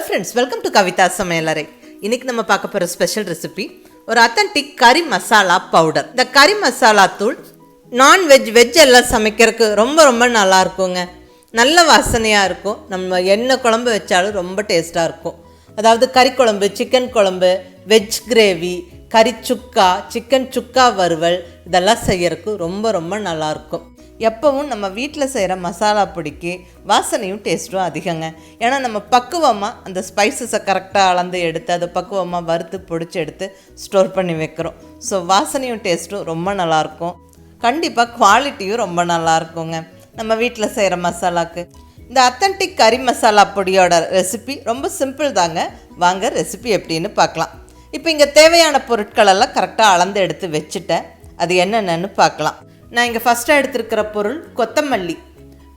friends, welcome to KAVITHASAMAYALARAI. இன்னைக்கு நம்ம பார்க்க போற ஸ்பெஷல் ரெசிபி ஒரு authentic curry masala powder. இந்த curry masala தூள் நான் வெஜ் எல்லாம் சமைக்கிறதுக்கு ரொம்ப நல்லா இருக்குங்க. நல்ல வாசனையா இருக்கும். நம்ம என்ன குழம்பு வச்சாலும் ரொம்ப டேஸ்டா இருக்கும். அதாவது கறி குழம்பு, சிக்கன் குழம்பு, வெஜ் கிரேவி, கறி சுக்கா, சிக்கன் சுக்கா வறுவல் இதெல்லாம் செய்யறதுக்கு ரொம்ப நல்லா இருக்கும். எப்பவும் நம்ம வீட்டில் செய்கிற மசாலா பொடிக்கு வாசனையும் டேஸ்ட்டும் அதிகங்க. ஏன்னா நம்ம பக்குவமாக அந்த ஸ்பைசஸை கரெக்டாக அளந்து எடுத்து அதை பக்குவமாக வறுத்து பொடிச்சு எடுத்து ஸ்டோர் பண்ணி வைக்கிறோம். ஸோ வாசனையும் டேஸ்ட்டும் ரொம்ப நல்லாயிருக்கும். கண்டிப்பாக குவாலிட்டியும் ரொம்ப நல்லா இருக்குங்க நம்ம வீட்டில் செய்கிற மசாலாவுக்கு. இந்த அத்தன்டிக் கறி மசாலா பொடியோட ரெசிபி ரொம்ப சிம்பிள் தாங்க. வாங்க ரெசிபி எப்படின்னு பார்க்கலாம். இப்போ இங்கே தேவையான பொருட்களெல்லாம் கரெக்டாக அளந்து எடுத்து வச்சுட்டேன். அது என்னென்னு பார்க்கலாம். நான் இங்கே ஃபஸ்ட்டாக எடுத்துருக்கிற பொருள் கொத்தமல்லி,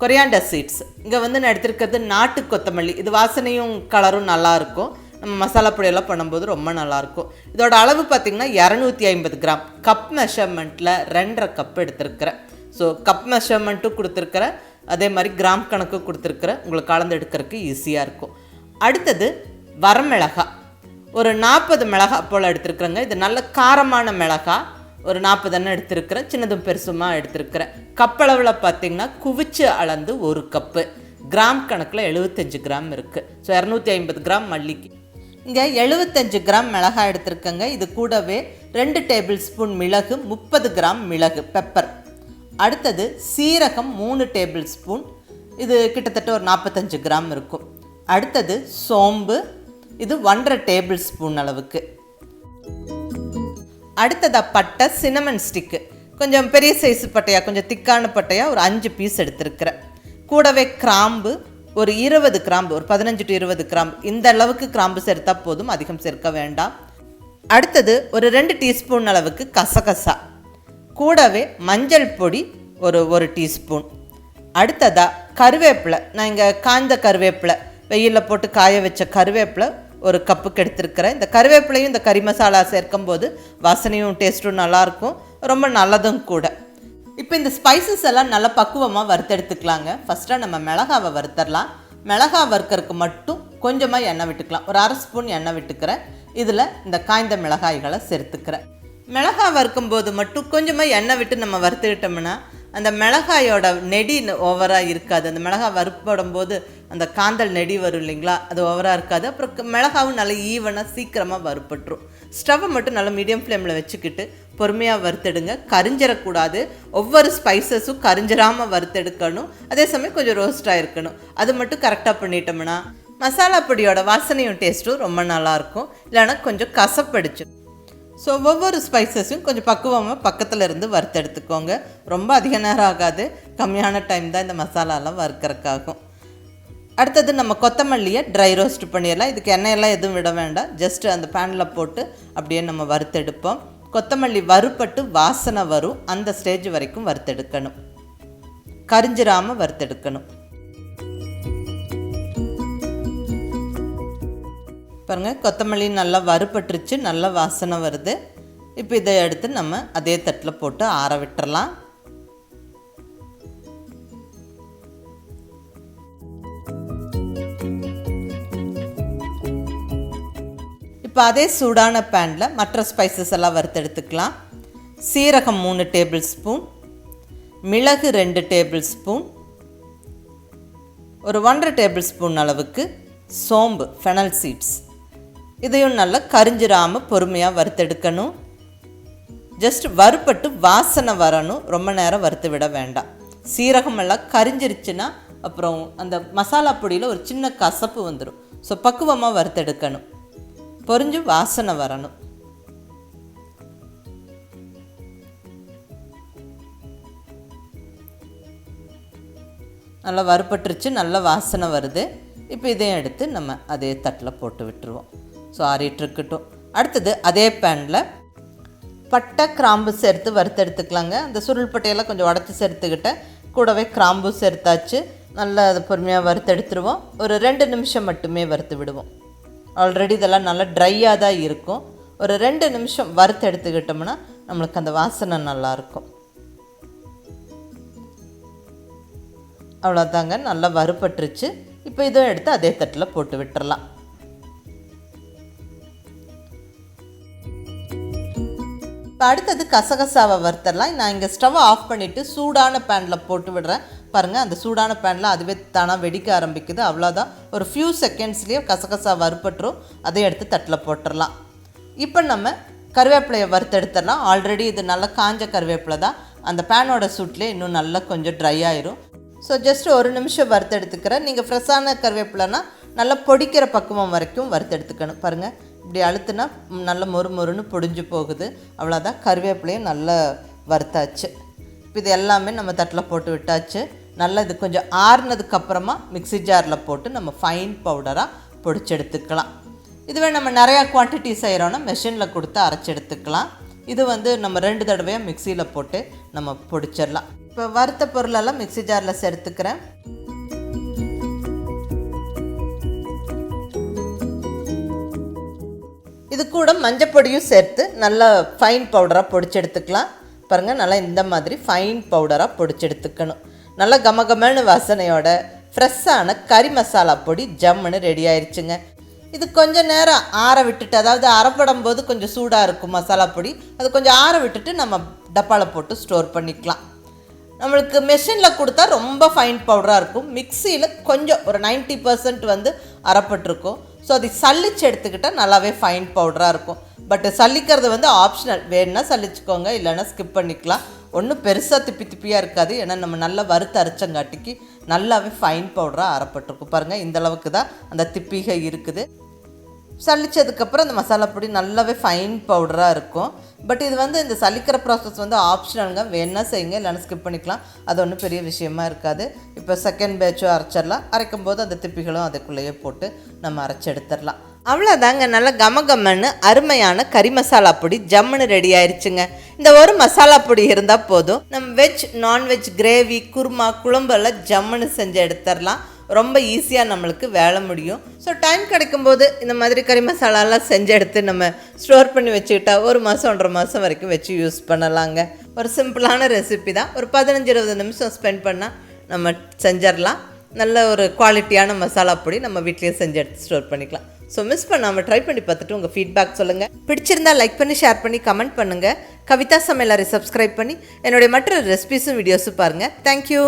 கொரியாண்டர் சீட்ஸ். இங்கே நான் எடுத்துருக்கிறது நாட்டு கொத்தமல்லி. இது வாசனையும் கலரும் நல்லாயிருக்கும். நம்ம மசாலா பொடியெல்லாம் பண்ணும்போது ரொம்ப நல்லாயிருக்கும். இதோட அளவு பார்த்திங்கன்னா 250 கிராம். கப் மெஷர்மெண்ட்டில் 2.5 கப் எடுத்துருக்கிறேன். ஸோ கப் மெஷர்மெண்ட்டும் கொடுத்துருக்குறேன், அதே மாதிரி கிராம் கணக்கு கொடுத்துருக்குறேன். உங்களுக்கு கலந்து எடுக்கிறதுக்கு ஈஸியாக இருக்கும். அடுத்தது வரமிளகாய், ஒரு 40 மிளகாய் போல் எடுத்துருக்குறேங்க. இது நல்ல காரமான மிளகாய். ஒரு 40 எண்ணெய் எடுத்துருக்கிறேன். சின்னதும் பெருசுமாக எடுத்துருக்கிறேன். கப்பளவில் பார்த்திங்கன்னா குவிச்சு அளந்து 1 கப்பு. கிராம் கணக்கில் 75 கிராம் இருக்குது. ஸோ 250 கிராம் மல்லிக்கு. இங்கே 75 கிராம் மிளகாய் எடுத்துருக்கேங்க. இது கூடவே 2 டேபிள் ஸ்பூன் மிளகு, 30 கிராம் மிளகு பெப்பர். அடுத்தது சீரகம் 3 டேபிள் ஸ்பூன். இது கிட்டத்தட்ட ஒரு 45 கிராம் இருக்கும். அடுத்தது சோம்பு, இது 1.5 டேபிள் ஸ்பூன் அளவுக்கு. அடுத்ததாக பட்டை, சினமன் ஸ்டிக்கு, கொஞ்சம் பெரிய சைஸு பட்டையாக, கொஞ்சம் திக்கான பட்டையாக ஒரு 5 பீஸ் எடுத்துருக்கிறேன். கூடவே கிராம்பு ஒரு 20 கிராம்பு, ஒரு 15 to 20 கிராம்பு. இந்த அளவுக்கு கிராம்பு சேர்த்தா போதும், அதிகம் சேர்க்க வேண்டாம். அடுத்தது ஒரு 2 டீஸ்பூன் அளவுக்கு கசகசா. கூடவே மஞ்சள் பொடி ஒரு டீஸ்பூன். அடுத்ததாக கருவேப்பிலை. நான் இங்கே காய்ந்த கருவேப்பிலை, வெயிலில் போட்டு காய வச்ச கருவேப்பிலை ஒரு கப்புக்கு எடுத்துருக்கிறேன். இந்த கருவேப்பிலையும் இந்த கறி மசாலா சேர்க்கும் போது வாசனையும் டேஸ்ட்டும் நல்லாயிருக்கும், ரொம்ப நல்லதும் கூட. இப்போ இந்த ஸ்பைசஸ் எல்லாம் நல்லா பக்குவமாக வறுத்தெடுத்துக்கலாங்க. ஃபஸ்ட்டாக நம்ம மிளகாவை வறுத்தரலாம். மிளகாய் வறுக்கிறதுக்கு மட்டும் கொஞ்சமாக எண்ணெய் விட்டுக்கலாம். ஒரு 1/2 ஸ்பூன் எண்ணெய் விட்டுக்கிறேன். இதில் இந்த காய்ந்த மிளகாய்களை சேர்த்துக்கிறேன். மிளகாய் வறுக்கும்போது மட்டும் கொஞ்சமாக எண்ணெய் விட்டு நம்ம வறுத்துக்கிட்டோம்னா அந்த மிளகாயோட நெடி ஓவராக இருக்காது. அந்த மிளகாய் வறுப்படும் போது அந்த காந்தல் நெடி வரும் இல்லைங்களா, அது ஓவராக இருக்காது. அப்புறம் மிளகாவும் நல்லா ஈவனாக சீக்கிரமாக வறுப்பட்டுரும். ஸ்டவ்வை மட்டும் நல்லா மீடியம் ஃப்ளேமில் வச்சுக்கிட்டு பொறுமையாக வறுத்தெடுங்க. கரிஞ்சிடக்கூடாது. ஒவ்வொரு ஸ்பைசஸும் கரிஞ்சிடாமல் வறுத்தெடுக்கணும். அதே சமயம் கொஞ்சம் ரோஸ்ட்டாக இருக்கணும். அது மட்டும் கரெக்டாக பண்ணிட்டோம்னா மசாலா பொடியோட வாசனையும் டேஸ்ட்டும் ரொம்ப நல்லாயிருக்கும். இல்லைன்னா கொஞ்சம் கசப்படிச்சு. ஸோ ஒவ்வொரு ஸ்பைசஸையும் கொஞ்சம் பக்குவமாக பக்கத்தில் இருந்து வறுத்தெடுத்துக்கோங்க. ரொம்ப அதிக நேரம் ஆகாது, கம்மியான டைம் தான் இந்த மசாலாலாம் வறுக்கிறதுக்காகும். அடுத்தது நம்ம கொத்தமல்லியை ட்ரை ரோஸ்ட் பண்ணிடலாம். இதுக்கு எண்ணெயெல்லாம் எதுவும் விட வேண்டாம். ஜஸ்ட் அந்த பேனில் போட்டு அப்படியே நம்ம வறுத்தெடுப்போம். கொத்தமல்லி வறுப்பட்டு வாசனை வரும், அந்த ஸ்டேஜ் வரைக்கும் வறுத்தெடுக்கணும். கரிஞ்சிராமல் வறுத்தெடுக்கணும். பாருங்கள், கொத்தமல்லி நல்லா வறுப்பட்டுருச்சு, நல்லா வாசனை வருது. இப்போ இதை எடுத்து நம்ம அதே தட்டில் போட்டு ஆற விட்டுறலாம். இப்போ அதே சூடான பேனில் மற்ற ஸ்பைசஸ் எல்லாம் வறுத்தெடுத்துக்கலாம். சீரகம் 3 டேபிள் ஸ்பூன், மிளகு 2 டேபிள் ஸ்பூன், ஒரு 1.5 டேபிள் ஸ்பூன் அளவுக்கு சோம்பு, ஃபெனல் சீட்ஸ். இதையும் நல்லா கரிஞ்சிராமல் பொறுமையாக வறுத்தெடுக்கணும். ஜஸ்ட் வறுப்பட்டு வாசனை வரணும், ரொம்ப நேரம் வறுத்து விட வேண்டாம். சீரகம் எல்லாம் கரிஞ்சிருச்சுன்னா அப்புறம் அந்த மசாலா பொடியில் ஒரு சின்ன கசப்பு வந்துடும். ஸோ பக்குவமாக வறுத்தெடுக்கணும், பொரிஞ்சு வாசனை வரணும். நல்லா வறுப்பட்டுருச்சு, நல்ல வாசனை வருது. இப்போ இதையும் எடுத்து நம்ம அதே தட்டில் போட்டு விட்டுருவோம். ஸோ ஆறிட்டுருக்கட்டும். அடுத்தது அதே பேனில் பட்டை, கிராம்பு சேர்த்து வறுத்தெடுத்துக்கலாங்க. அந்த சுருள் பட்டையெல்லாம் கொஞ்சம் உடச்சி சேர்த்துக்கிட்டேன். கூடவே கிராம்பு சேர்த்தாச்சு. நல்லா அதை பொறுமையாக வறுத்தெடுத்துருவோம். ஒரு 2 நிமிஷம் மட்டுமே வறுத்து விடுவோம். ஆல்ரெடி இதெல்லாம் நல்லா ட்ரையாக தான் இருக்கும். ஒரு 2 நிமிஷம் வறுத்து எடுத்துக்கிட்டோம்னா நம்மளுக்கு அந்த வாசனை நல்லாயிருக்கும். அவ்வளோதாங்க, நல்லா வறுப்பட்டுருச்சு. இப்போ இதை எடுத்து அதே தட்டில் போட்டு விட்டுறலாம். இப்போ அடுத்தது கசகசாவை வறுத்தரலாம். நான் இங்கே ஸ்டவ் ஆஃப் பண்ணிவிட்டு சூடான பேனில் போட்டு விடுறேன். பாருங்கள், அந்த சூடான பேனில் அதுவே தானாக வெடிக்க ஆரம்பிக்குது. அவ்வளோதான், ஒரு ஃபியூ செகண்ட்ஸ்லேயே கசகசா வறுப்பட்டுரும். அதை எடுத்து தட்டில் போட்டுடலாம். இப்போ நம்ம கருவேப்பிலையை வறுத்தெடுத்துடலாம். ஆல்ரெடி இது நல்லா காஞ்ச கருவேப்பிலை தான். அந்த பேனோட சூட்லேயே இன்னும் நல்லா கொஞ்சம் ட்ரை ஆயிரும். ஸோ ஜஸ்ட் ஒரு நிமிஷம் வறுத்தெடுத்துக்கிறேன். நீங்கள் ஃப்ரெஷ்ஷான கருவேப்பிலைனா நல்லா பொடிக்கிற பக்குவம் வரைக்கும் வறுத்தெடுத்துக்கணும். பாருங்கள், இப்படி அழுத்துனா நல்லா மொறுன்னு பொடிஞ்சு போகுது. அவ்வளோதான், கருவேப்பிலையும் நல்லா வறுத்தாச்சு. இப்போ இது எல்லாமே நம்ம தட்டில் போட்டு விட்டாச்சு. நல்லா இது கொஞ்சம் ஆறுனதுக்கப்புறமா மிக்ஸி ஜாரில் போட்டு நம்ம ஃபைன் பவுடராக பொடிச்சு எடுத்துக்கலாம். இதுவே நம்ம நிறையா குவான்டிட்டி செய்கிறோன்னா மெஷினில் கொடுத்து அரைச்சி எடுத்துக்கலாம். இது நம்ம 2 தடவையாக மிக்சியில் போட்டு நம்ம பொடிச்சிடலாம். இப்போ வறுத்த பொருளெல்லாம் மிக்ஸி ஜாரில் சேர்த்துக்கிறேன். இது கூட மஞ்சப்பொடியும் சேர்த்து நல்லா ஃபைன் பவுடராக பொடிச்சு எடுத்துக்கலாம். பாருங்கள், நல்லா இந்த மாதிரி ஃபைன் பவுடராக பொடிச்சு எடுத்துக்கணும். நல்லா கமகமன்னு வாசனையோட ஃப்ரெஷ்ஷான கறி மசாலா பொடி ஜம்முன்னு ரெடி ஆயிடுச்சுங்க. இது கொஞ்சம் நேரம் ஆற விட்டுட்டு, அதாவது அரைப்படும் போது கொஞ்சம் சூடாக இருக்கும் மசாலா பொடி, அது கொஞ்சம் ஆற விட்டுட்டு நம்ம டப்பாவில் போட்டு ஸ்டோர் பண்ணிக்கலாம். நம்மளுக்கு மெஷினில் கொடுத்தா ரொம்ப ஃபைன் பவுடராக இருக்கும். மிக்சியில் கொஞ்சம் ஒரு 90% அரைப்பட்டிருக்கும். ஸோ அதை சல்லிச்சு எடுத்துக்கிட்டால் நல்லாவே ஃபைன் பவுடராக இருக்கும். பட் சல்லிக்கிறது ஆப்ஷனல், வேணுன்னா சல்லிச்சுக்கோங்க, இல்லைன்னா ஸ்கிப் பண்ணிக்கலாம். ஒன்றும் பெருசாக திப்பியாக இருக்காது. ஏன்னா நம்ம நல்லா வறுத்து அரைச்சங்காட்டிக்கு நல்லாவே ஃபைன் பவுடராக அரைப்பட்டிருக்கும். பாருங்கள், இந்தளவுக்கு தான் அந்த திப்பிகை இருக்குது. சல்லிச்சதுக்கப்புறம் அந்த மசாலா பொடி நல்லாவே ஃபைன் பவுடராக இருக்கும். பட் இது இந்த சலிக்கிற ப்ராசஸ் ஆப்ஷனலுங்க, வேணா செய்யுங்க, இல்லைன்னா ஸ்கிப் பண்ணிக்கலாம். அது ஒன்றும் பெரிய விஷயமா இருக்காது. இப்போ செகண்ட் பேட்சும் அரைச்சிடலாம். அரைக்கும் போது அந்த திப்பிகளும் அதுக்குள்ளேயே போட்டு நம்ம அரைச்சி எடுத்துடலாம். அவ்வளோதாங்க, நல்லா கமகமன்னு அருமையான கறி மசாலா பொடி ஜம்முன்னு ரெடி ஆயிடுச்சுங்க. இந்த ஒரு மசாலா பொடி இருந்தால் போதும், நம்ம வெஜ் நான்வெஜ் கிரேவி குருமா குழம்பெல்லாம் ஜம்முன்னு செஞ்சு எடுத்துடலாம். ரொம்ப ஈஸியாக நம்மளுக்கு வேலை முடியும். ஸோ டைம் கிடைக்கும்போது இந்த மாதிரி கறி மசாலாலாம் செஞ்சு எடுத்து நம்ம ஸ்டோர் பண்ணி வச்சுக்கிட்டா 1 மாதம் 1.5 மாதம் வரைக்கும் வச்சு யூஸ் பண்ணலாங்க. ஒரு சிம்பிளான ரெசிபி தான். ஒரு 15-20 நிமிஷம் ஸ்பெண்ட் பண்ணால் நம்ம செஞ்சிடலாம். நல்ல ஒரு குவாலிட்டியான மசாலா பொடி நம்ம வீட்லேயே செஞ்சு எடுத்து ஸ்டோர் பண்ணிக்கலாம். ஸோ மிஸ் பண்ணாமல் ட்ரை பண்ணி பார்த்துட்டு உங்கள் ஃபீட்பேக் சொல்லுங்கள். பிடிச்சிருந்தால் லைக் பண்ணி ஷேர் பண்ணி கமெண்ட் பண்ணுங்கள். கவிதா சமையலறை சப்ஸ்கிரைப் பண்ணி என்னுடைய மற்ற ரெசிபிஸும் வீடியோஸும் பாருங்கள். தேங்க்யூ.